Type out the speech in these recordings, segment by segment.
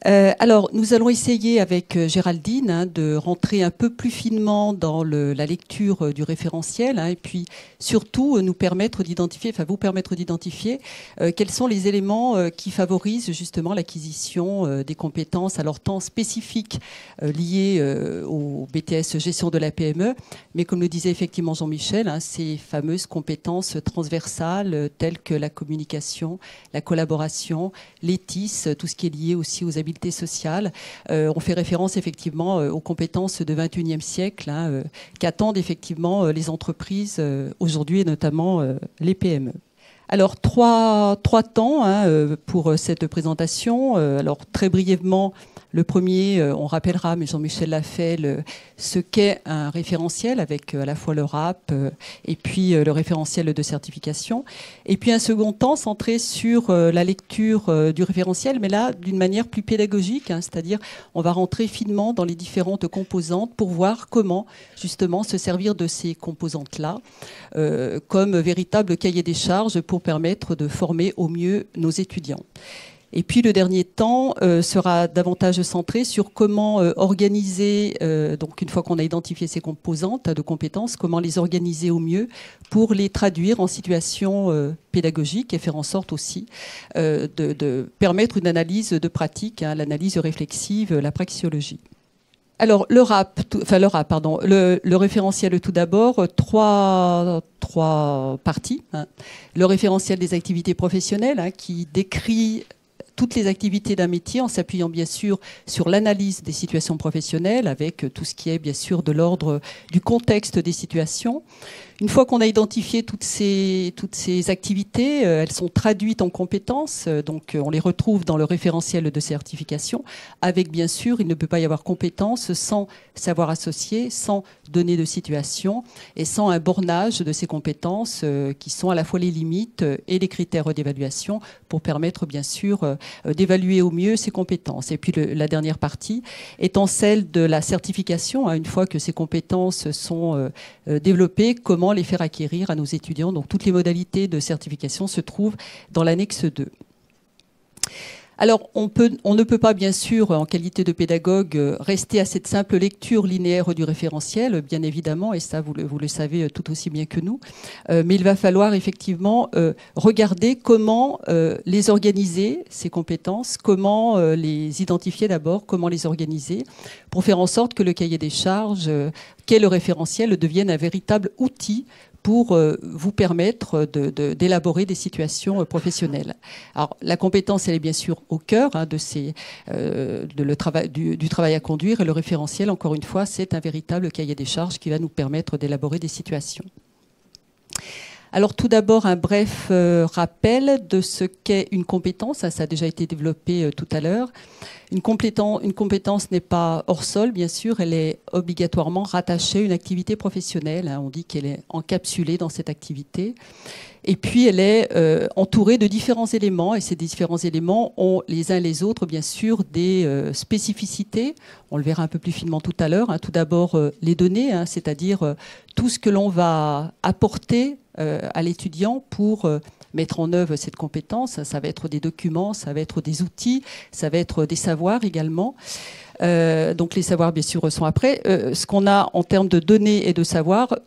Alors, nous allons essayer avec Géraldine de rentrer un peu plus finement dans la lecture du référentiel et puis surtout nous permettre d'identifier, enfin vous permettre d'identifier quels sont les éléments qui favorisent justement l'acquisition des compétences, alors tant spécifiques liées au BTS gestion de la PME, mais comme le disait effectivement Jean-Michel, ces fameuses compétences transversales telles que la communication, la collaboration, l'éthique, tout ce qui est lié aussi aux habiletés sociales. On fait référence effectivement aux compétences de 21e siècle qu'attendent effectivement les entreprises aujourd'hui et notamment les PME. Alors, trois temps pour cette présentation. Alors, très brièvement, le premier, on rappellera, mais Jean-Michel l'a fait, ce qu'est un référentiel avec à la fois le RAP et puis le référentiel de certification. Et puis un second temps centré sur la lecture du référentiel, mais là, d'une manière plus pédagogique, c'est-à-dire on va rentrer finement dans les différentes composantes pour voir comment, justement, se servir de ces composantes-là comme véritable cahier des charges pour permettre de former au mieux nos étudiants. Et puis le dernier temps sera davantage centré sur comment organiser, donc une fois qu'on a identifié ces composantes de compétences, comment les organiser au mieux pour les traduire en situation pédagogique et faire en sorte aussi de permettre une analyse de pratique, l'analyse réflexive, la praxéologie. Alors, le référentiel tout d'abord, trois parties. Le référentiel des activités professionnelles qui décrit toutes les activités d'un métier en s'appuyant bien sûr sur l'analyse des situations professionnelles avec tout ce qui est bien sûr de l'ordre du contexte des situations. Une fois qu'on a identifié toutes ces activités, elles sont traduites en compétences, donc on les retrouve dans le référentiel de certification, avec bien sûr, il ne peut pas y avoir compétences sans savoir associé, sans données de situation et sans un bornage de ces compétences qui sont à la fois les limites et les critères d'évaluation pour permettre bien sûr d'évaluer au mieux ces compétences. Et puis la dernière partie étant celle de la certification, une fois que ces compétences sont développées, comment les faire acquérir à nos étudiants. Donc toutes les modalités de certification se trouvent dans l'annexe 2. Alors, on ne peut pas, bien sûr, en qualité de pédagogue, rester à cette simple lecture linéaire du référentiel, bien évidemment, et ça, vous le savez tout aussi bien que nous. Mais il va falloir effectivement regarder comment les organiser, ces compétences, comment les identifier d'abord, comment les organiser, pour faire en sorte que le cahier des charges, qu'est le référentiel, devienne un véritable outil pour vous permettre d'élaborer des situations professionnelles. Alors, la compétence, elle est bien sûr au cœur du travail à conduire, et le référentiel, encore une fois, c'est un véritable cahier des charges qui va nous permettre d'élaborer des situations. Alors tout d'abord, un bref rappel de ce qu'est une compétence. Ça a déjà été développé tout à l'heure. Une compétence n'est pas hors sol, bien sûr. Elle est obligatoirement rattachée à une activité professionnelle. On dit qu'elle est encapsulée dans cette activité. Et puis, elle est entourée de différents éléments. Et ces différents éléments ont les uns les autres, bien sûr, des spécificités. On le verra un peu plus finement tout à l'heure. Tout d'abord, les données, c'est-à-dire tout ce que l'on va apporter à l'étudiant pour mettre en œuvre cette compétence. Ça va être des documents, ça va être des outils, ça va être des savoirs également. Donc les savoirs, bien sûr, sont après. Ce qu'on a en termes de données et de savoirs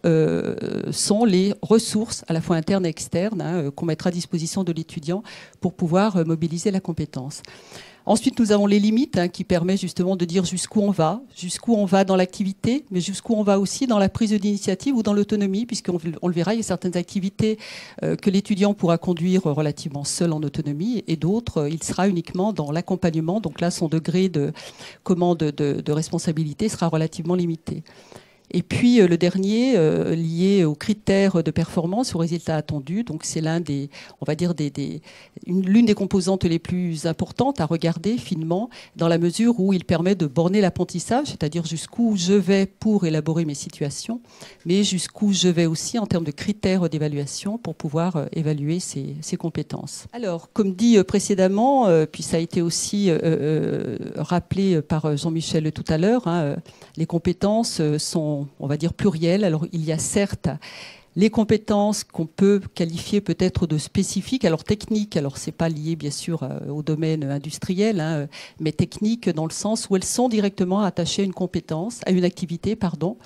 sont les ressources, à la fois internes et externes, qu'on mettra à disposition de l'étudiant pour pouvoir mobiliser la compétence. Ensuite, nous avons les limites qui permettent justement de dire jusqu'où on va dans l'activité, mais jusqu'où on va aussi dans la prise d'initiative ou dans l'autonomie, puisqu'on le verra, il y a certaines activités que l'étudiant pourra conduire relativement seul en autonomie, et d'autres, il sera uniquement dans l'accompagnement. Donc là, son degré de responsabilité sera relativement limité. Et puis le dernier, lié aux critères de performance, aux résultats attendus. Donc c'est l'une des composantes les plus importantes à regarder finement, dans la mesure où il permet de borner l'apprentissage, c'est-à-dire jusqu'où je vais pour élaborer mes situations, mais jusqu'où je vais aussi en termes de critères d'évaluation pour pouvoir évaluer ces compétences. Alors, comme dit précédemment, puis ça a été aussi rappelé par Jean-Michel tout à l'heure, les compétences sont, on va dire, plurielles. Alors, il y a certes les compétences qu'on peut qualifier peut-être de spécifiques, alors techniques, alors c'est pas lié bien sûr au domaine industriel, hein, mais techniques dans le sens où elles sont directement attachées à une compétence, à une activité, pardon.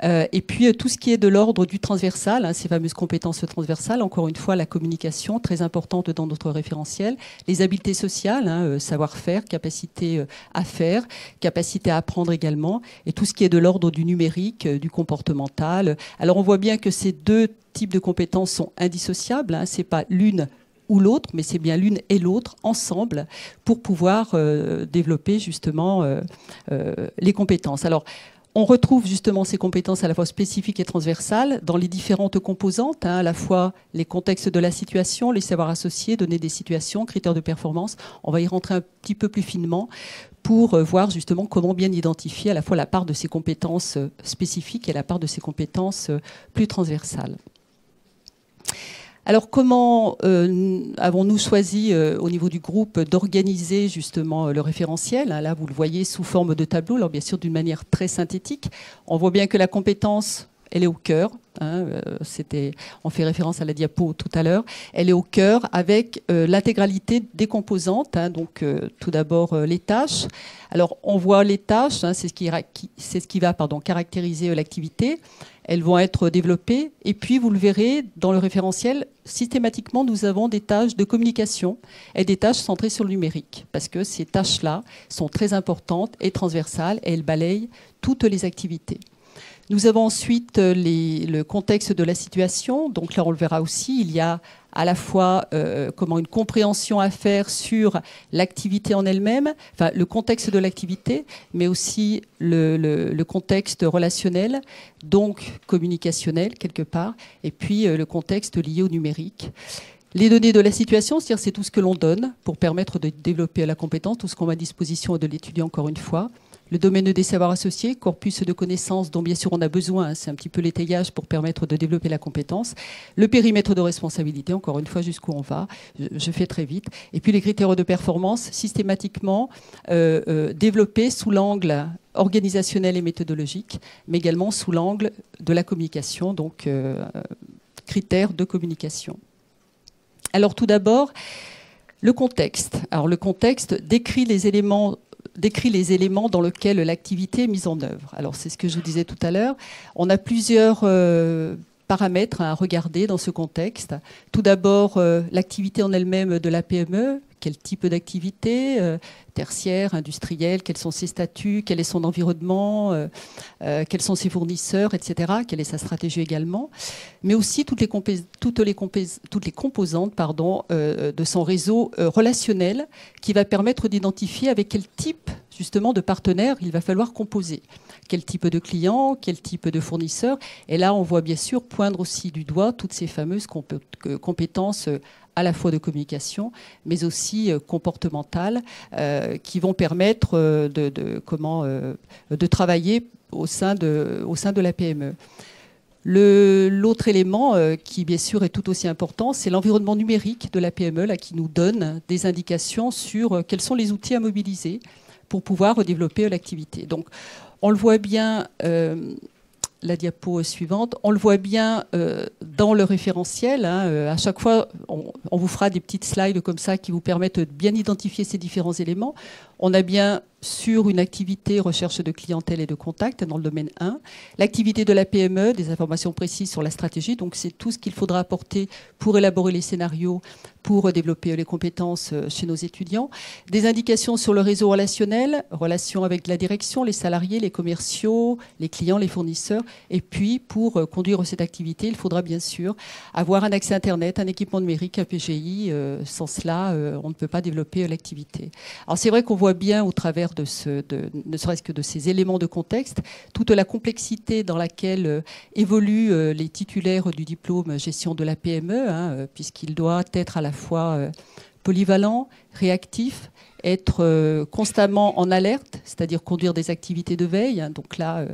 Et puis tout ce qui est de l'ordre du transversal, hein, ces fameuses compétences transversales, encore une fois la communication, très importante dans notre référentiel, les habiletés sociales, hein, savoir-faire, capacité à faire, capacité à apprendre également, et tout ce qui est de l'ordre du numérique, du comportemental. Alors on voit bien que ces deux types de compétences sont indissociables, hein, c'est pas l'une ou l'autre, mais c'est bien l'une et l'autre ensemble pour pouvoir développer justement les compétences. Alors, on retrouve justement ces compétences à la fois spécifiques et transversales dans les différentes composantes, hein, à la fois les contextes de la situation, les savoirs associés, donner des situations, critères de performance. On va y rentrer un petit peu plus finement pour voir justement comment bien identifier à la fois la part de ces compétences spécifiques et la part de ces compétences plus transversales. Alors, comment avons-nous choisi au niveau du groupe d'organiser justement le référentiel? Là, vous le voyez sous forme de tableau, alors bien sûr d'une manière très synthétique. On voit bien que la compétence, elle est au cœur. Hein, on fait référence à la diapo tout à l'heure. Elle est au cœur avec l'intégralité des composantes. Hein, donc, tout d'abord, les tâches. Alors, on voit les tâches, hein, c'est ce qui va caractériser l'activité. Elles vont être développées. Et puis, vous le verrez, dans le référentiel, systématiquement, nous avons des tâches de communication et des tâches centrées sur le numérique. Parce que ces tâches-là sont très importantes et transversales et elles balayent toutes les activités. Nous avons ensuite le contexte de la situation. Donc là, on le verra aussi, il y a à la fois une compréhension à faire sur l'activité en elle-même, enfin le contexte de l'activité, mais aussi le contexte relationnel, donc communicationnel quelque part, et puis le contexte lié au numérique. Les données de la situation, c'est-à-dire c'est tout ce que l'on donne pour permettre de développer la compétence, tout ce qu'on met à disposition de l'étudiant encore une fois. Le domaine des savoirs associés, corpus de connaissances dont bien sûr on a besoin, hein, c'est un petit peu l'étayage pour permettre de développer la compétence. Le périmètre de responsabilité, encore une fois jusqu'où on va, je fais très vite. Et puis les critères de performance systématiquement développés sous l'angle organisationnel et méthodologique, mais également sous l'angle de la communication, donc critères de communication. Alors tout d'abord, le contexte. Alors le contexte décrit les éléments dans lesquels l'activité est mise en œuvre. Alors, c'est ce que je vous disais tout à l'heure. On a plusieurs paramètres à regarder dans ce contexte. Tout d'abord, l'activité en elle-même de la PME. Quel type d'activité, tertiaire, industrielle, quels sont ses statuts, quel est son environnement, quels sont ses fournisseurs, etc. Quelle est sa stratégie également. Mais aussi toutes les composantes de son réseau relationnel qui va permettre d'identifier avec quel type justement de partenaires il va falloir composer. Quel type de clients, quel type de fournisseurs. Et là, on voit bien sûr poindre aussi du doigt toutes ces fameuses compétences à la fois de communication, mais aussi comportementales, qui vont permettre de travailler au sein de la PME. L'autre élément qui, bien sûr, est tout aussi important, c'est l'environnement numérique de la PME, là, qui nous donne des indications sur quels sont les outils à mobiliser pour pouvoir développer l'activité. Donc, on le voit bien, la diapo suivante, on le voit bien dans le référentiel. Hein, à chaque fois, on vous fera des petites slides comme ça qui vous permettent de bien identifier ces différents éléments. On a bien sur une activité recherche de clientèle et de contact dans le domaine 1, l'activité de la PME, des informations précises sur la stratégie, donc c'est tout ce qu'il faudra apporter pour élaborer les scénarios, pour développer les compétences chez nos étudiants, des indications sur le réseau relationnel, relations avec la direction, les salariés, les commerciaux, les clients, les fournisseurs, et puis pour conduire cette activité, il faudra bien sûr avoir un accès Internet, un équipement numérique, un PGI, sans cela, on ne peut pas développer l'activité. Alors c'est vrai qu'on voit bien au travers ne serait-ce que de ces éléments de contexte, toute la complexité dans laquelle évoluent les titulaires du diplôme gestion de la PME, hein, puisqu'il doit être à la fois polyvalent, réactif être constamment en alerte, c'est-à-dire conduire des activités de veille. Donc là,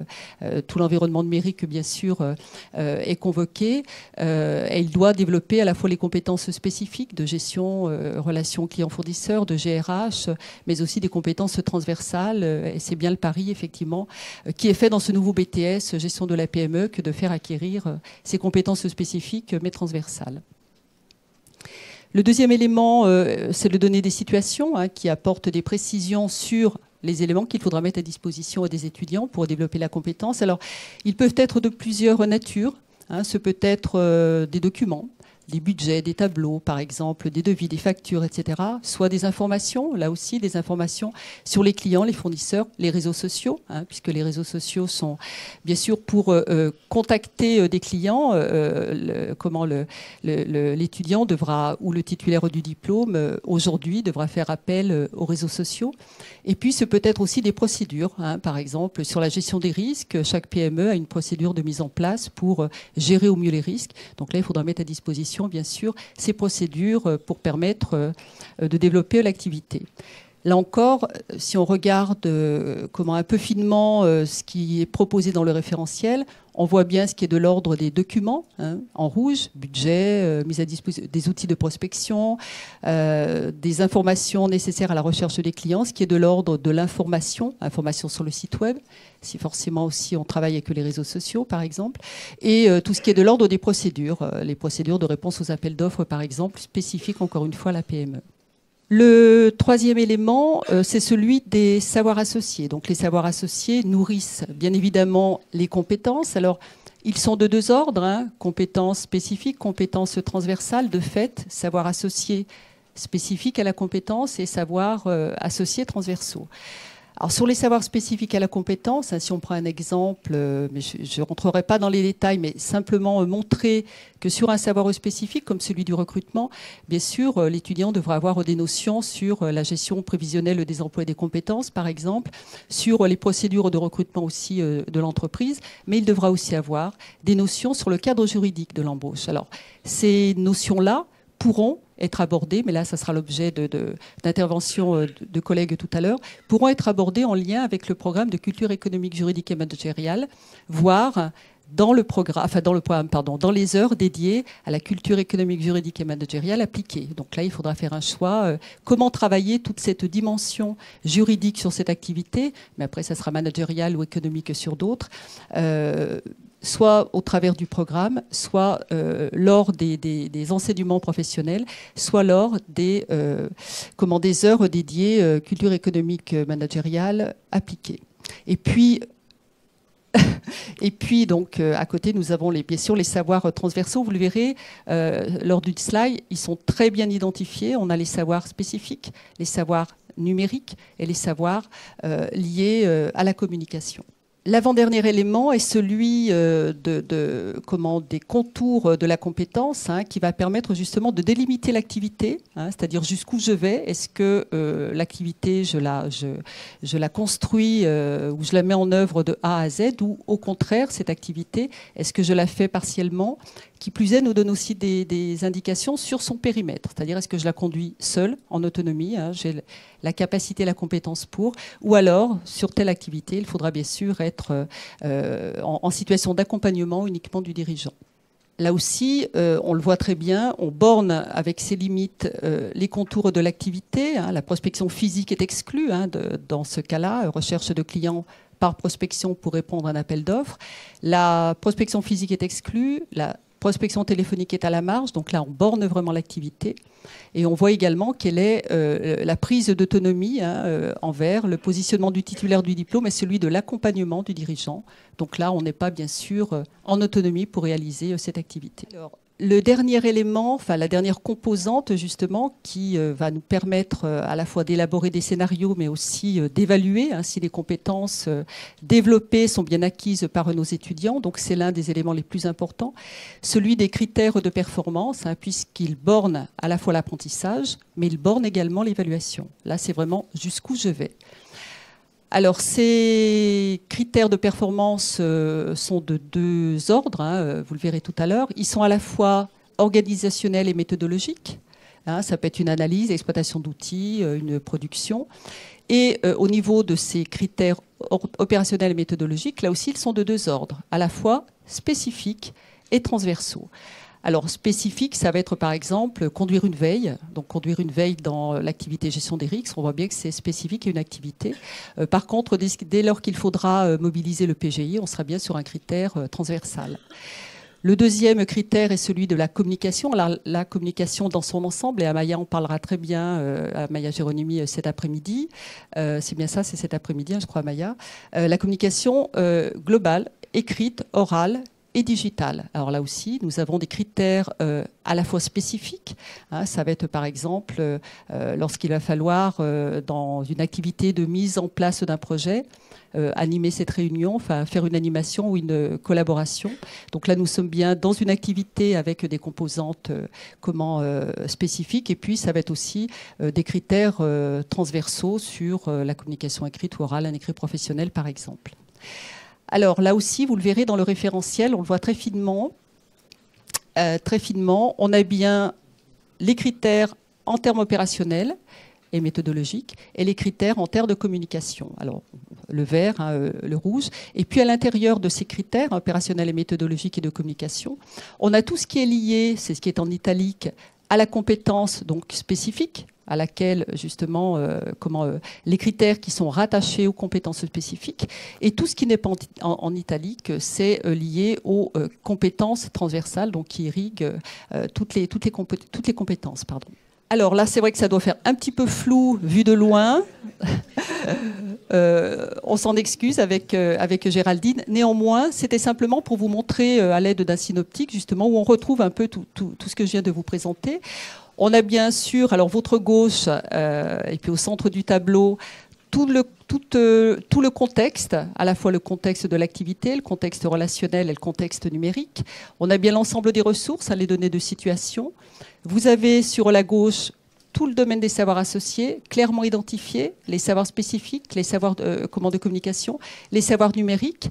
tout l'environnement numérique, bien sûr, est convoqué. Et il doit développer à la fois les compétences spécifiques de gestion, relations clients-fournisseurs, de GRH, mais aussi des compétences transversales. Et c'est bien le pari, effectivement, qui est fait dans ce nouveau BTS, gestion de la PME, que de faire acquérir ces compétences spécifiques, mais transversales. Le deuxième élément, c'est de donner des situations qui apportent des précisions sur les éléments qu'il faudra mettre à disposition des étudiants pour développer la compétence. Alors, ils peuvent être de plusieurs natures. Ce peut être des documents, des budgets, des tableaux, par exemple, des devis, des factures, etc. Soit des informations, là aussi, des informations sur les clients, les fournisseurs, les réseaux sociaux, puisque les réseaux sociaux sont, bien sûr, pour contacter des clients, l'étudiant devra, ou le titulaire du diplôme, aujourd'hui, devra faire appel aux réseaux sociaux. Et puis, ce peut être aussi des procédures, par exemple, sur la gestion des risques. Chaque PME a une procédure de mise en place pour gérer au mieux les risques. Donc là, il faudra mettre à disposition, bien sûr, ces procédures pour permettre de développer l'activité. Là encore, si on regarde un peu finement ce qui est proposé dans le référentiel, on voit bien ce qui est de l'ordre des documents, en rouge, budget, mise à disposition des outils de prospection, des informations nécessaires à la recherche des clients, ce qui est de l'ordre de l'information, information sur le site web, si forcément aussi on travaille avec les réseaux sociaux, par exemple, et tout ce qui est de l'ordre des procédures, les procédures de réponse aux appels d'offres, par exemple, spécifiques encore une fois à la PME. Le troisième élément, c'est celui des savoirs associés. Donc les savoirs associés nourrissent bien évidemment les compétences. Alors, ils sont de deux ordres, compétences spécifiques, compétences transversales. De fait, savoirs associés spécifiques à la compétence et savoirs associés transversaux. Alors sur les savoirs spécifiques à la compétence, si on prend un exemple, mais je ne rentrerai pas dans les détails, mais simplement montrer que sur un savoir spécifique comme celui du recrutement, bien sûr, l'étudiant devra avoir des notions sur la gestion prévisionnelle des emplois et des compétences, par exemple, sur les procédures de recrutement aussi de l'entreprise, mais il devra aussi avoir des notions sur le cadre juridique de l'embauche. Alors ces notions-là pourront être abordées, mais là, ça sera l'objet d'interventions de collègues tout à l'heure, pourront être abordées en lien avec le programme de culture économique, juridique et managériale, voire dans les heures dédiées à la culture économique, juridique et managériale appliquée. Donc là, il faudra faire un choix. Comment travailler toute cette dimension juridique sur cette activité, mais après, ça sera managérial ou économique sur d'autres, soit au travers du programme, soit lors des enseignements professionnels, soit lors des heures dédiées culture économique managériale appliquée. Et puis, donc, à côté, nous avons bien sûr les savoirs transversaux. Vous le verrez lors du slide, ils sont très bien identifiés. On a les savoirs spécifiques, les savoirs numériques et les savoirs liés à la communication. L'avant-dernier élément est celui des contours de la compétence qui va permettre justement de délimiter l'activité, c'est-à-dire jusqu'où je vais. Est-ce que l'activité, je la construis ou je la mets en œuvre de A à Z, ou au contraire, cette activité, est-ce que je la fais partiellement? Qui plus est, nous donne aussi des indications sur son périmètre, c'est-à-dire est-ce que je la conduis seule, en autonomie, j'ai la capacité, la compétence pour, ou alors, sur telle activité, il faudra bien sûr être en situation d'accompagnement uniquement du dirigeant. Là aussi, on le voit très bien, on borne avec ses limites les contours de l'activité. La prospection physique est exclue dans ce cas-là, recherche de clients par prospection pour répondre à un appel d'offres. La prospection physique est exclue, la prospection téléphonique est à la marge, donc là on borne vraiment l'activité. Et on voit également quelle est la prise d'autonomie envers le positionnement du titulaire du diplôme et celui de l'accompagnement du dirigeant. Donc là on n'est pas bien sûr en autonomie pour réaliser cette activité. Alors, le dernier élément, la dernière composante justement qui va nous permettre à la fois d'élaborer des scénarios mais aussi d'évaluer si les compétences développées sont bien acquises par nos étudiants. Donc c'est l'un des éléments les plus importants, celui des critères de performance puisqu'il borne à la fois l'apprentissage mais il borne également l'évaluation. Là c'est vraiment jusqu'où je vais. Alors, ces critères de performance sont de deux ordres, vous le verrez tout à l'heure. Ils sont à la fois organisationnels et méthodologiques. hein, ça peut être une analyse, exploitation d'outils, une production. Et au niveau de ces critères opérationnels et méthodologiques, là aussi, ils sont de deux ordres, à la fois spécifiques et transversaux. Alors, spécifique, ça va être par exemple conduire une veille. Donc, conduire une veille dans l'activité gestion des risques, on voit bien que c'est spécifique et une activité. Par contre, dès lors qu'il faudra mobiliser le PGI, on sera bien sur un critère transversal. Le deuxième critère est celui de la communication. La communication dans son ensemble, et Amaya en parlera très bien, Amaya Géronimi, cet après-midi. C'est bien ça, c'est cet après-midi, hein, je crois, Amaya. La communication globale, écrite, orale, et digital. Alors là aussi, nous avons des critères à la fois spécifiques. Hein, ça va être par exemple lorsqu'il va falloir, dans une activité de mise en place d'un projet, animer cette réunion, enfin faire une animation ou une collaboration. Donc là, nous sommes bien dans une activité avec des composantes spécifiques. Et puis, ça va être aussi des critères transversaux sur la communication écrite ou orale, un écrit professionnel, par exemple. Alors là aussi, vous le verrez dans le référentiel, on le voit très finement. On a bien les critères en termes opérationnels et méthodologiques et les critères en termes de communication. Alors, le vert, hein, le rouge. Et puis à l'intérieur de ces critères opérationnels et méthodologiques et de communication, on a tout ce qui est lié, c'est ce qui est en italique, à la compétence donc spécifique, à laquelle justement les critères qui sont rattachés aux compétences spécifiques, et tout ce qui n'est pas en italique, c'est lié aux compétences transversales, donc qui irriguent toutes les compétences. Pardon. Alors là, c'est vrai que ça doit faire un petit peu flou vu de loin. On s'en excuse avec Géraldine. Néanmoins, c'était simplement pour vous montrer à l'aide d'un synoptique, justement, où on retrouve un peu tout ce que je viens de vous présenter. On a bien sûr, alors votre gauche, et puis au centre du tableau, tout le contexte, à la fois le contexte de l'activité, le contexte relationnel et le contexte numérique. On a bien l'ensemble des ressources, les données de situation. Vous avez sur la gauche tout le domaine des savoirs associés, clairement identifiés, les savoirs spécifiques, les savoirs de communication, les savoirs numériques.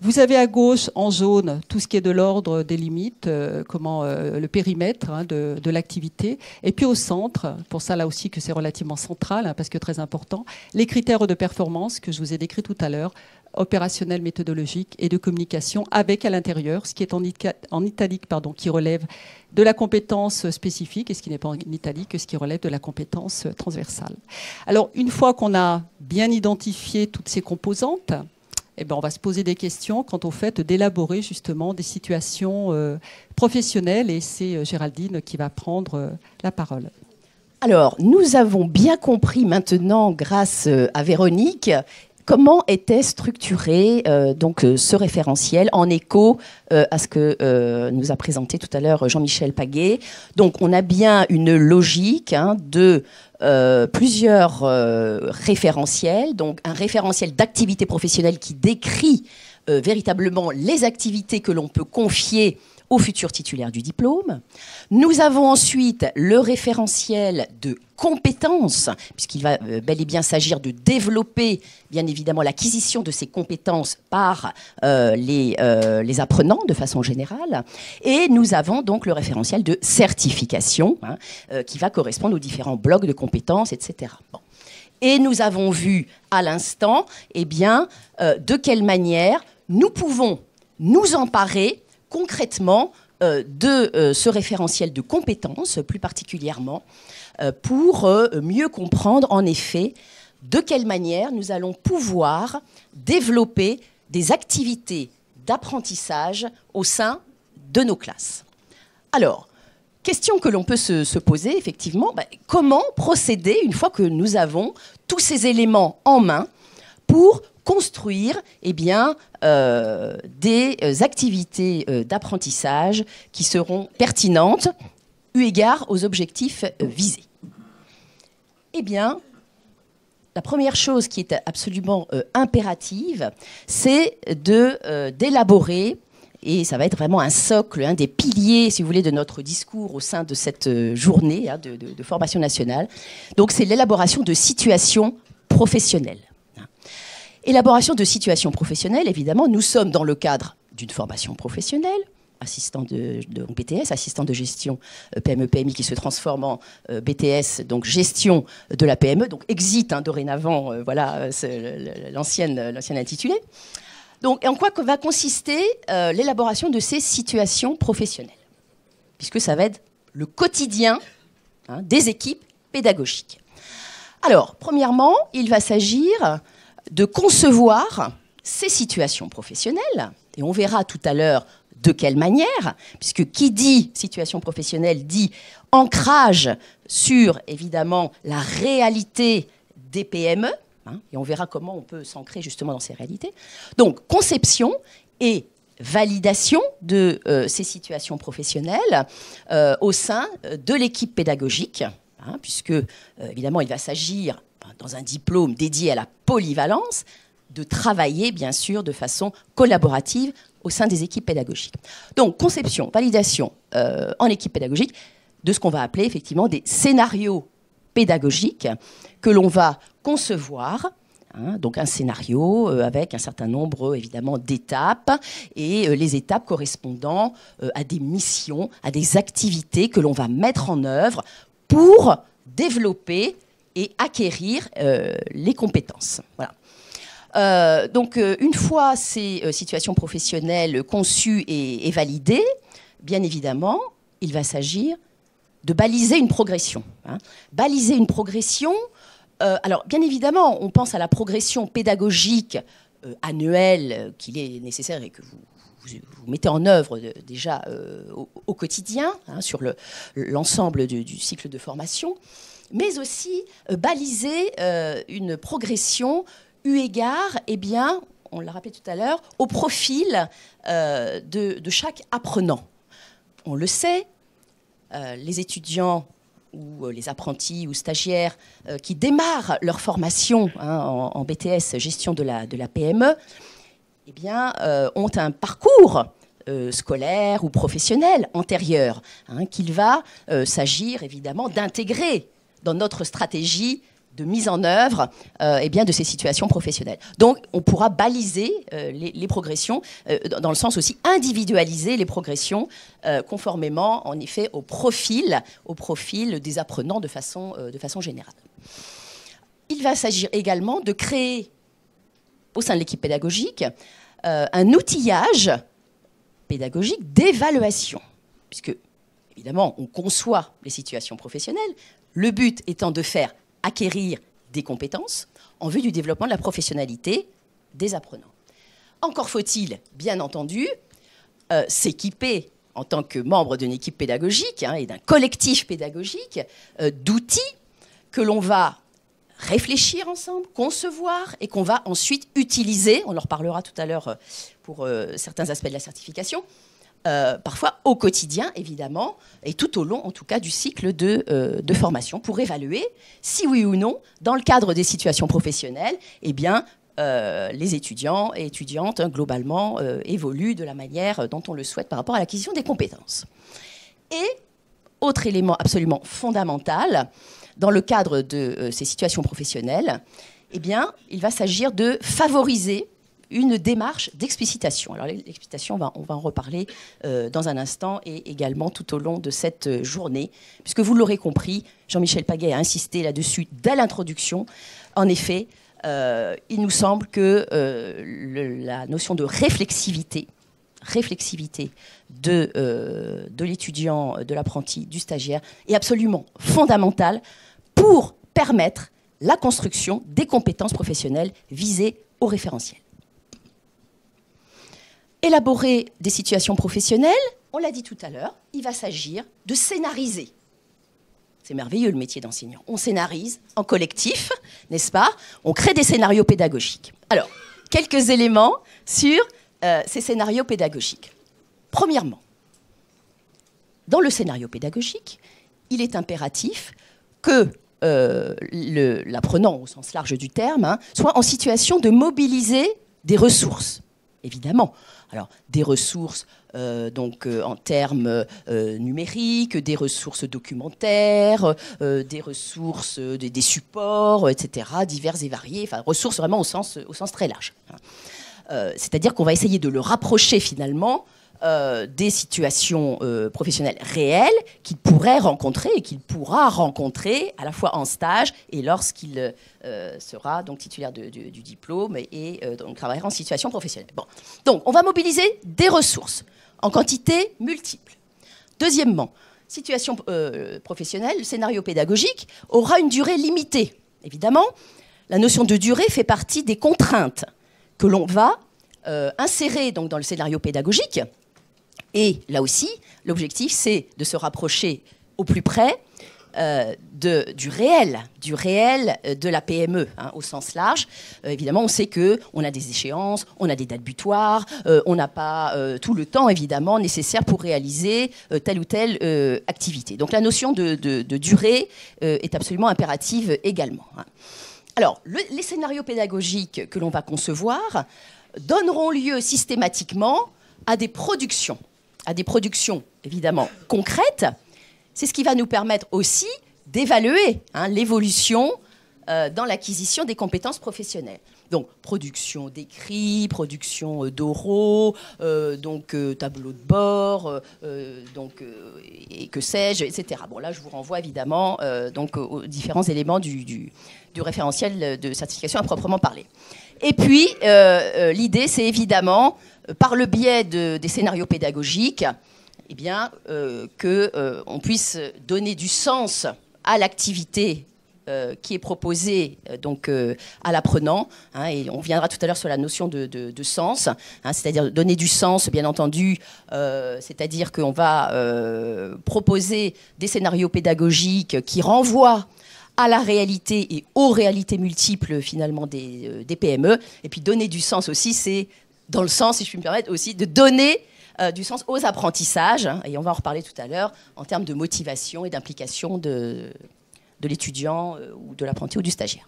Vous avez à gauche, en jaune, tout ce qui est de l'ordre des limites, le périmètre de l'activité. Et puis au centre, pour ça là aussi que c'est relativement central, hein, parce que très important, les critères de performance que je vous ai décrits tout à l'heure, opérationnels, méthodologiques et de communication, avec à l'intérieur ce qui est en italique, qui relève de la compétence spécifique, et ce qui n'est pas en italique, ce qui relève de la compétence transversale. Alors, une fois qu'on a bien identifié toutes ces composantes, on va se poser des questions quant au fait d'élaborer justement des situations professionnelles, et c'est Géraldine qui va prendre la parole. Alors, nous avons bien compris maintenant, grâce à Véronique, comment était structuré ce référentiel en écho à ce que nous a présenté tout à l'heure Jean-Michel Paguet. Donc, on a bien une logique de plusieurs référentiels, donc un référentiel d'activité professionnelle qui décrit véritablement les activités que l'on peut confier aux futurs titulaires du diplôme. Nous avons ensuite le référentiel de compétences, puisqu'il va bel et bien s'agir de développer, bien évidemment, l'acquisition de ces compétences par les apprenants de façon générale. Et nous avons donc le référentiel de certification, qui va correspondre aux différents blocs de compétences, etc. Bon. Et nous avons vu à l'instant, de quelle manière nous pouvons nous emparer concrètement de ce référentiel de compétences, plus particulièrement, pour mieux comprendre, en effet, de quelle manière nous allons pouvoir développer des activités d'apprentissage au sein de nos classes. Alors, question que l'on peut se poser, effectivement, comment procéder une fois que nous avons tous ces éléments en main pour construire des activités d'apprentissage qui seront pertinentes eu égard aux objectifs visés. La première chose qui est absolument impérative, c'est d'élaborer, et ça va être vraiment un socle, un des piliers, si vous voulez, de notre discours au sein de cette journée de formation nationale. Donc, c'est l'élaboration de situations professionnelles. Élaboration de situations professionnelles, évidemment, nous sommes dans le cadre d'une formation professionnelle. assistant donc BTS, assistant de gestion PME-PMI qui se transforme en BTS, donc gestion de la PME, donc exit dorénavant, voilà l'ancien intitulé. Donc, en quoi va consister l'élaboration de ces situations professionnelles? Puisque ça va être le quotidien des équipes pédagogiques. Alors, premièrement, il va s'agir de concevoir ces situations professionnelles, et on verra tout à l'heure de quelle manière, puisque qui dit situation professionnelle dit ancrage sur, évidemment, la réalité des PME, et on verra comment on peut s'ancrer justement dans ces réalités. Donc, conception et validation de ces situations professionnelles au sein de l'équipe pédagogique, puisque, évidemment, il va s'agir, dans un diplôme dédié à la polyvalence, de travailler, bien sûr, de façon collaborative au sein des équipes pédagogiques. Donc, conception, validation en équipe pédagogique de ce qu'on va appeler, effectivement, des scénarios pédagogiques que l'on va concevoir, donc un scénario avec un certain nombre, évidemment, d'étapes, et les étapes correspondant à des missions, à des activités que l'on va mettre en œuvre pour développer et acquérir les compétences. Voilà. Donc, une fois ces situations professionnelles conçues et validées, bien évidemment, il va s'agir de baliser une progression. Baliser une progression, alors bien évidemment, on pense à la progression pédagogique annuelle qu'il est nécessaire et que vous mettez en œuvre déjà au quotidien, sur l'ensemble du cycle de formation, mais aussi baliser une progression eu égard, eh bien, on l'a rappelé tout à l'heure, au profil de chaque apprenant. On le sait, les étudiants ou les apprentis ou stagiaires qui démarrent leur formation en BTS gestion de la PME, eh bien, ont un parcours scolaire ou professionnel antérieur qu'il va s'agir évidemment d'intégrer dans notre stratégie de mise en œuvre eh bien, de ces situations professionnelles. Donc, on pourra baliser les progressions, dans le sens aussi individualiser les progressions, conformément, en effet, au profil des apprenants de façon générale. Il va s'agir également de créer, au sein de l'équipe pédagogique, un outillage pédagogique d'évaluation, puisque, évidemment, on conçoit les situations professionnelles, le but étant de faire acquérir des compétences en vue du développement de la professionnalité des apprenants. Encore faut-il, bien entendu, s'équiper en tant que membre d'une équipe pédagogique et d'un collectif pédagogique d'outils que l'on va réfléchir ensemble, concevoir et qu'on va ensuite utiliser, on en reparlera tout à l'heure pour certains aspects de la certification, parfois au quotidien, évidemment, et tout au long, en tout cas, du cycle de formation, pour évaluer si oui ou non, dans le cadre des situations professionnelles, eh bien, les étudiants et étudiantes, globalement, évoluent de la manière dont on le souhaite par rapport à l'acquisition des compétences. Et, autre élément absolument fondamental, dans le cadre de ces situations professionnelles, eh bien, il va s'agir de favoriser une démarche d'explicitation. Alors l'explicitation, on va en reparler dans un instant et également tout au long de cette journée, puisque vous l'aurez compris, Jean-Michel Paguet a insisté là-dessus dès l'introduction. En effet, il nous semble que la notion de réflexivité de l'étudiant, de l'apprenti, du stagiaire est absolument fondamentale pour permettre la construction des compétences professionnelles visées au référentiel. Élaborer des situations professionnelles, on l'a dit tout à l'heure, il va s'agir de scénariser. C'est merveilleux le métier d'enseignant. On scénarise en collectif, n'est-ce pas? On crée des scénarios pédagogiques. Alors, quelques éléments sur ces scénarios pédagogiques. Premièrement, dans le scénario pédagogique, il est impératif que l'apprenant, au sens large du terme, soit en situation de mobiliser des ressources, évidemment. Alors, des ressources en termes numériques, des ressources documentaires, des ressources, des supports, etc., divers et variés, enfin, ressources vraiment au sens très large. C'est-à-dire qu'on va essayer de le rapprocher finalement des situations professionnelles réelles qu'il pourrait rencontrer et qu'il pourra rencontrer à la fois en stage et lorsqu'il sera donc titulaire du diplôme et donc travaillera en situation professionnelle. Bon. Donc, on va mobiliser des ressources en quantité multiple. Deuxièmement, situation professionnelle, le scénario pédagogique aura une durée limitée. Évidemment, la notion de durée fait partie des contraintes que l'on va insérer donc, dans le scénario pédagogique. Et là aussi, l'objectif, c'est de se rapprocher au plus près du réel de la PME, hein, au sens large. Évidemment, on sait qu'on a des échéances, on a des dates butoirs, on n'a pas tout le temps, évidemment, nécessaire pour réaliser telle ou telle activité. Donc la notion de durée est absolument impérative également. Hein. Alors, les scénarios pédagogiques que l'on va concevoir donneront lieu systématiquement à des productions évidemment concrètes. C'est ce qui va nous permettre aussi d'évaluer l'évolution dans l'acquisition des compétences professionnelles. Donc, production d'écrits, production d'oraux, tableau de bord, et que sais-je, etc. Bon, là, je vous renvoie évidemment aux différents éléments du référentiel de certification à proprement parler. Et puis, l'idée, c'est évidemment, par le biais des scénarios pédagogiques, eh bien, qu'on puisse donner du sens à l'activité qui est proposée à l'apprenant. Hein, et on viendra tout à l'heure sur la notion de sens, hein, c'est-à-dire donner du sens, bien entendu, c'est-à-dire qu'on va proposer des scénarios pédagogiques qui renvoient à la réalité et aux réalités multiples, finalement, des PME. Et puis, donner du sens aussi, c'est, dans le sens, si je puis me permettre, aussi de donner du sens aux apprentissages, hein, et on va en reparler tout à l'heure, en termes de motivation et d'implication de l'étudiant ou de l'apprenti ou du stagiaire.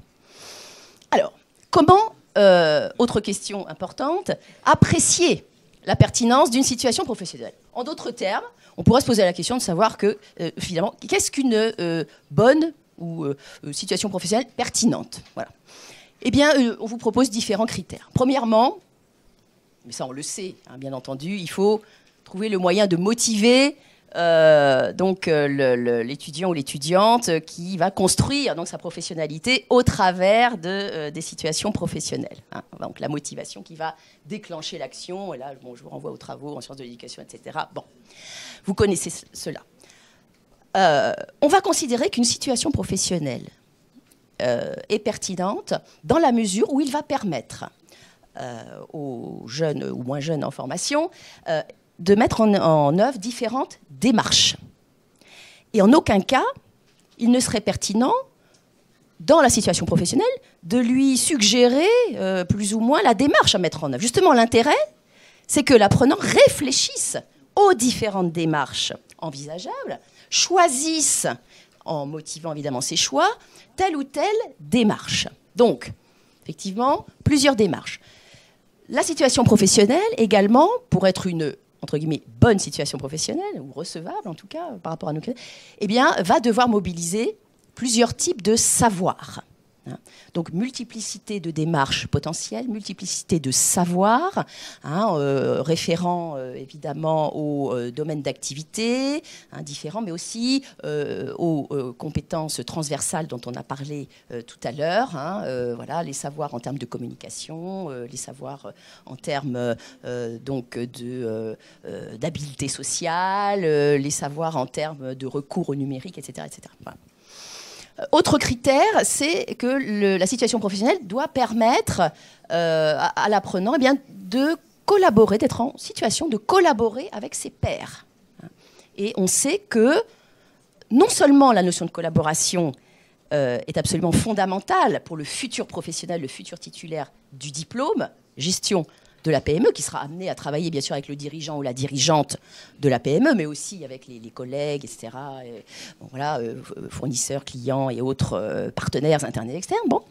Alors, comment, autre question importante, apprécier la pertinence d'une situation professionnelle? En d'autres termes, on pourrait se poser la question de savoir que, finalement, qu'est-ce qu'une bonne ou situation professionnelle pertinente? Voilà. Eh bien, on vous propose différents critères. Premièrement, mais ça on le sait, hein, bien entendu, il faut trouver le moyen de motiver l'étudiant ou l'étudiante qui va construire donc, sa professionnalité au travers des situations professionnelles. Hein. Donc la motivation qui va déclencher l'action. Et là, bon, je vous renvoie aux travaux en sciences de l'éducation, etc. Bon, vous connaissez cela. On va considérer qu'une situation professionnelle est pertinente dans la mesure où il va permettre aux jeunes ou moins jeunes en formation de mettre en œuvre différentes démarches. Et en aucun cas, il ne serait pertinent, dans la situation professionnelle, de lui suggérer plus ou moins la démarche à mettre en œuvre. Justement, l'intérêt, c'est que l'apprenant réfléchisse aux différentes démarches envisageables, choisisse, en motivant évidemment ses choix, telle ou telle démarche. Donc, effectivement, plusieurs démarches. La situation professionnelle, également, pour être une, entre guillemets, bonne situation professionnelle, ou recevable en tout cas, par rapport à nos cas, eh bien, va devoir mobiliser plusieurs types de savoirs. Donc, multiplicité de démarches potentielles, multiplicité de savoirs, référant évidemment aux domaines d'activité, différents, mais aussi aux compétences transversales dont on a parlé tout à l'heure. Voilà, les savoirs en termes de communication, les savoirs en termes d'habileté sociale, les savoirs en termes de recours au numérique, etc. etc. Voilà. Autre critère, c'est que la situation professionnelle doit permettre à l'apprenant de collaborer, d'être en situation de collaborer avec ses pairs. Et on sait que non seulement la notion de collaboration est absolument fondamentale pour le futur professionnel, le futur titulaire du diplôme, gestion de la PME, qui sera amené à travailler bien sûr avec le dirigeant ou la dirigeante de la PME, mais aussi avec les collègues, etc., fournisseurs, clients et autres partenaires internes et externes. Bon.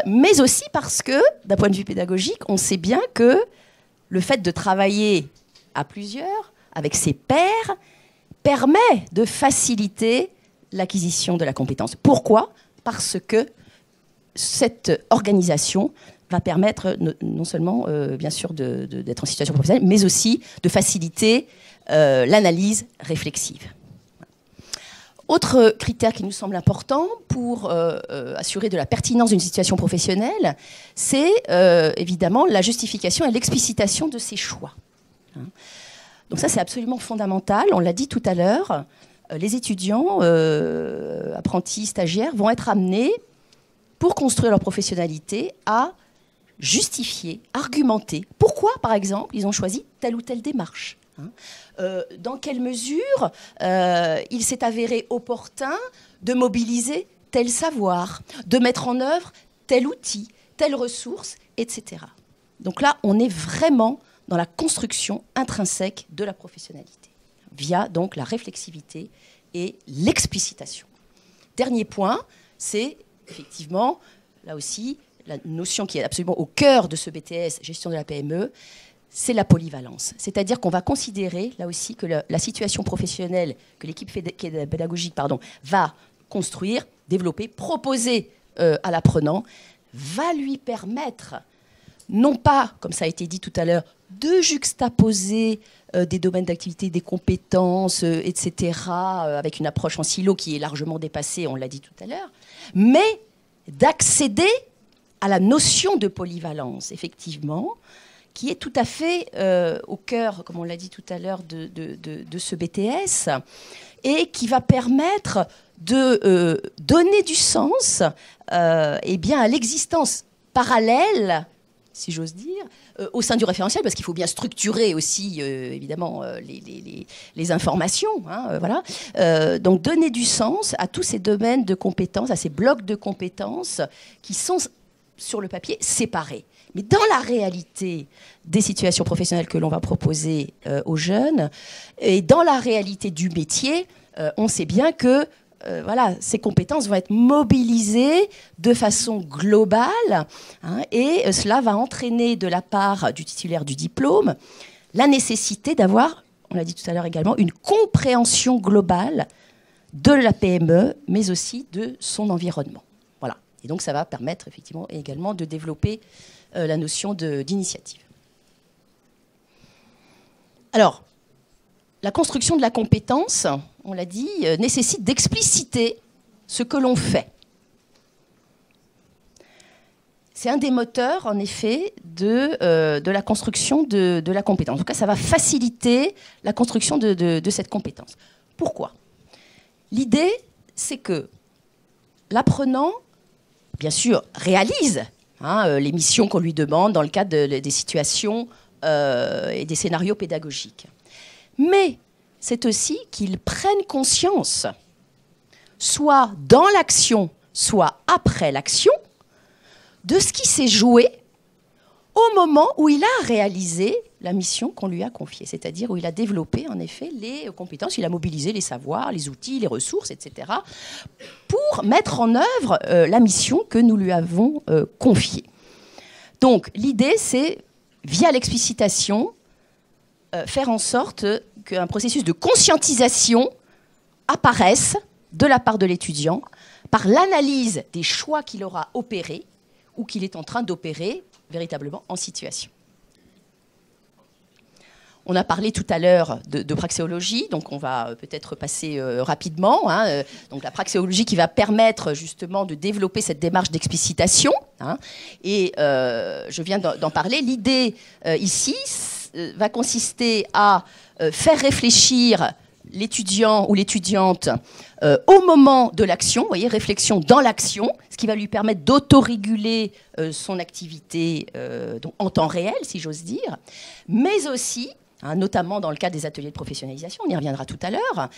Mais aussi parce que, d'un point de vue pédagogique, on sait bien que le fait de travailler à plusieurs, avec ses pairs, permet de faciliter l'acquisition de la compétence. Pourquoi ? Parce que cette organisation va permettre non seulement, bien sûr, d'être en situation professionnelle, mais aussi de faciliter l'analyse réflexive. Autre critère qui nous semble important pour assurer de la pertinence d'une situation professionnelle, c'est évidemment la justification et l'explicitation de ses choix. Donc ça, c'est absolument fondamental. On l'a dit tout à l'heure, les étudiants, apprentis, stagiaires, vont être amenés, pour construire leur professionnalité, à justifier, argumenter. Pourquoi, par exemple, ils ont choisi telle ou telle démarche ? Dans quelle mesure il s'est avéré opportun de mobiliser tel savoir, de mettre en œuvre tel outil, telle ressource, etc. Donc là, on est vraiment dans la construction intrinsèque de la professionnalité, via donc la réflexivité et l'explicitation. Dernier point, c'est effectivement, là aussi, la notion qui est absolument au cœur de ce BTS, gestion de la PME, c'est la polyvalence. C'est-à-dire qu'on va considérer, là aussi, que la situation professionnelle que l'équipe pédagogique va construire, développer, proposer à l'apprenant, va lui permettre, non pas, comme ça a été dit tout à l'heure, de juxtaposer des domaines d'activité, des compétences, etc., avec une approche en silo qui est largement dépassée, on l'a dit tout à l'heure, mais d'accéder à la notion de polyvalence, effectivement, qui est tout à fait au cœur, comme on l'a dit tout à l'heure, de ce BTS, et qui va permettre de donner du sens eh bien, à l'existence parallèle, si j'ose dire, au sein du référentiel, parce qu'il faut bien structurer aussi, évidemment, les informations. Hein, voilà. Donc, donner du sens à tous ces domaines de compétences, à ces blocs de compétences qui sont, sur le papier, séparés. Mais dans la réalité des situations professionnelles que l'on va proposer aux jeunes, et dans la réalité du métier, on sait bien que voilà, ces compétences vont être mobilisées de façon globale, hein, et cela va entraîner de la part du titulaire du diplôme la nécessité d'avoir, on l'a dit tout à l'heure également, une compréhension globale de la PME, mais aussi de son environnement. Voilà. Et donc ça va permettre effectivement également de développer la notion d'initiative. Alors, la construction de la compétence, on l'a dit, nécessite d'expliciter ce que l'on fait. C'est un des moteurs, en effet, de la construction de la compétence. En tout cas, ça va faciliter la construction de cette compétence. Pourquoi ? L'idée, c'est que l'apprenant, bien sûr, réalise les missions qu'on lui demande dans le cadre des situations et des scénarios pédagogiques. Mais c'est aussi qu'il prenne conscience, soit dans l'action, soit après l'action, de ce qui s'est joué au moment où il a réalisé la mission qu'on lui a confiée, c'est-à-dire où il a développé en effet les compétences, il a mobilisé les savoirs, les outils, les ressources, etc., pour mettre en œuvre la mission que nous lui avons confiée. Donc l'idée, c'est, via l'explicitation, faire en sorte qu'un processus de conscientisation apparaisse de la part de l'étudiant par l'analyse des choix qu'il aura opérés ou qu'il est en train d'opérer véritablement en situation. On a parlé tout à l'heure de praxéologie, donc on va peut-être passer rapidement. Hein, donc la praxéologie qui va permettre justement de développer cette démarche d'explicitation. Hein, et je viens d'en parler. L'idée ici va consister à faire réfléchir l'étudiant ou l'étudiante au moment de l'action, vous voyez, réflexion dans l'action, ce qui va lui permettre d'autoréguler son activité donc en temps réel, si j'ose dire, mais aussi, hein, notamment dans le cadre des ateliers de professionnalisation, on y reviendra tout à l'heure,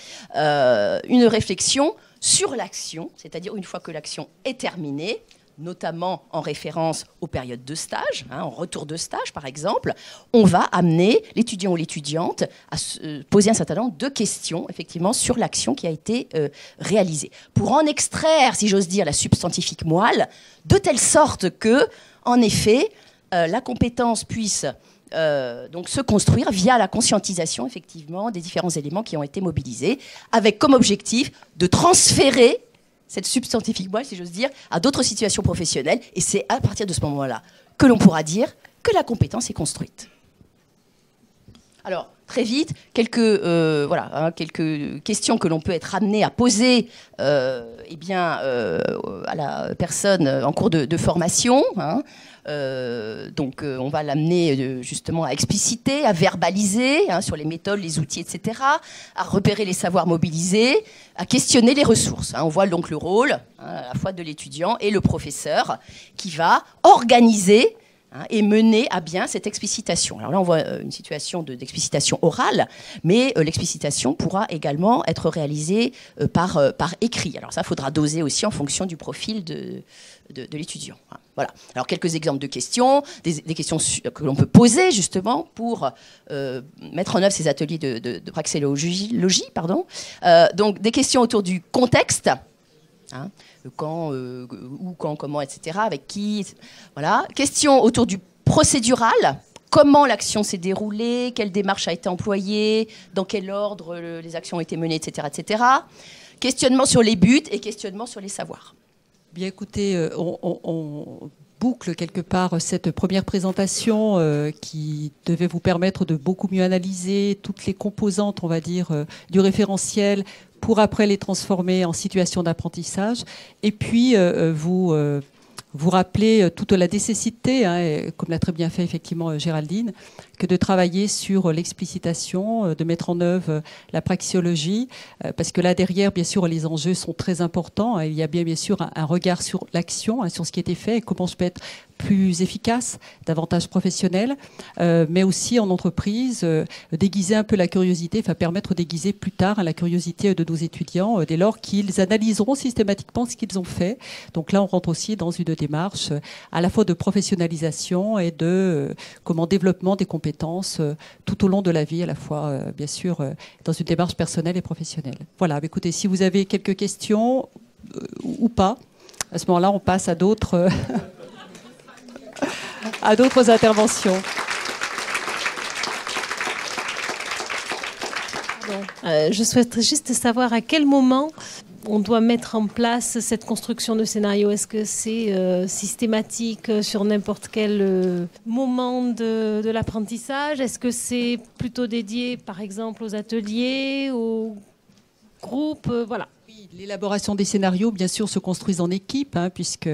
une réflexion sur l'action, c'est-à-dire une fois que l'action est terminée, notamment en référence aux périodes de stage, hein, en retour de stage par exemple, on va amener l'étudiant ou l'étudiante à se poser un certain nombre de questions effectivement sur l'action qui a été réalisée, pour en extraire, si j'ose dire, la substantifique moelle, de telle sorte que, en effet, la compétence puisse donc se construire via la conscientisation effectivement des différents éléments qui ont été mobilisés, avec comme objectif de transférer cette substantifique moelle, si j'ose dire, à d'autres situations professionnelles. Et c'est à partir de ce moment-là que l'on pourra dire que la compétence est construite. Alors, très vite, quelques questions que l'on peut être amené à poser à la personne en cours de formation. On va l'amener justement à expliciter, à verbaliser sur les méthodes, les outils, etc., à repérer les savoirs mobilisés, à questionner les ressources. On voit donc le rôle à la fois de l'étudiant et le professeur qui va organiser et mener à bien cette explicitation. Alors là, on voit une situation d'explicitation orale, mais l'explicitation pourra également être réalisée par écrit. Alors ça, il faudra doser aussi en fonction du profil de l'étudiant. Voilà. Alors quelques exemples de questions, des questions que l'on peut poser justement pour mettre en œuvre ces ateliers de praxéologie. Donc des questions autour du contexte. Quand, où, quand, comment, etc. Avec qui, voilà. Question autour du procédural. Comment l'action s'est déroulée, quelle démarche a été employée, dans quel ordre les actions ont été menées, etc., etc. Questionnement sur les buts et questionnement sur les savoirs. Bien écoutez, on boucle quelque part cette première présentation qui devait vous permettre de beaucoup mieux analyser toutes les composantes, on va dire, du référentiel, pour après les transformer en situation d'apprentissage. Et puis, vous rappelez toute la nécessité, comme l'a très bien fait effectivement Géraldine, que de travailler sur l'explicitation, de mettre en œuvre la praxéologie, parce que là derrière, bien sûr, les enjeux sont très importants. Il y a bien sûr un regard sur l'action, sur ce qui a été fait et comment je peux être plus efficace, davantage professionnel, mais aussi en entreprise, déguiser un peu la curiosité, enfin permettre d'aiguiser plus tard la curiosité de nos étudiants dès lors qu'ils analyseront systématiquement ce qu'ils ont fait. Donc là, on rentre aussi dans une démarche à la fois de professionnalisation et de développement des compétences tout au long de la vie, à la fois, bien sûr, dans une démarche personnelle et professionnelle. Voilà, écoutez, si vous avez quelques questions ou pas, à ce moment-là, on passe à d'autres... à d'autres interventions. Je souhaiterais juste savoir à quel moment on doit mettre en place cette construction de scénario. Est-ce que c'est systématique sur n'importe quel moment de l'apprentissage? Est-ce que c'est plutôt dédié, par exemple, aux ateliers, aux groupes? Voilà. L'élaboration des scénarios, bien sûr, se construisent en équipe, puisque,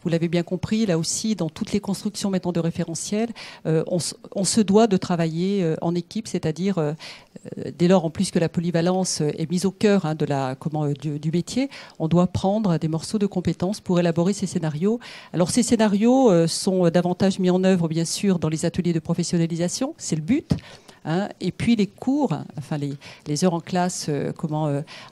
vous l'avez bien compris, là aussi, dans toutes les constructions maintenant de référentiels, on se doit de travailler en équipe, c'est-à-dire, dès lors en plus que la polyvalence est mise au cœur du métier, on doit prendre des morceaux de compétences pour élaborer ces scénarios. Alors, ces scénarios sont davantage mis en œuvre, bien sûr, dans les ateliers de professionnalisation, c'est le but. Et puis les cours, enfin les heures en classe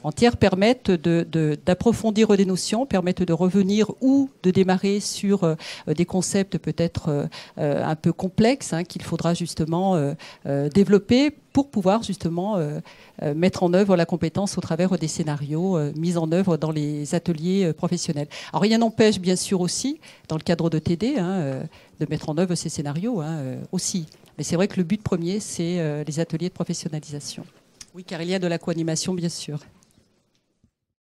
entières permettent d'approfondir des notions, permettent de revenir ou de démarrer sur des concepts peut-être un peu complexes qu'il faudra justement développer pour pouvoir justement mettre en œuvre la compétence au travers des scénarios mis en œuvre dans les ateliers professionnels. Alors rien n'empêche bien sûr aussi, dans le cadre de TD, de mettre en œuvre ces scénarios aussi. Mais c'est vrai que le but premier, c'est les ateliers de professionnalisation. Oui, car il y a de la co-animation, bien sûr.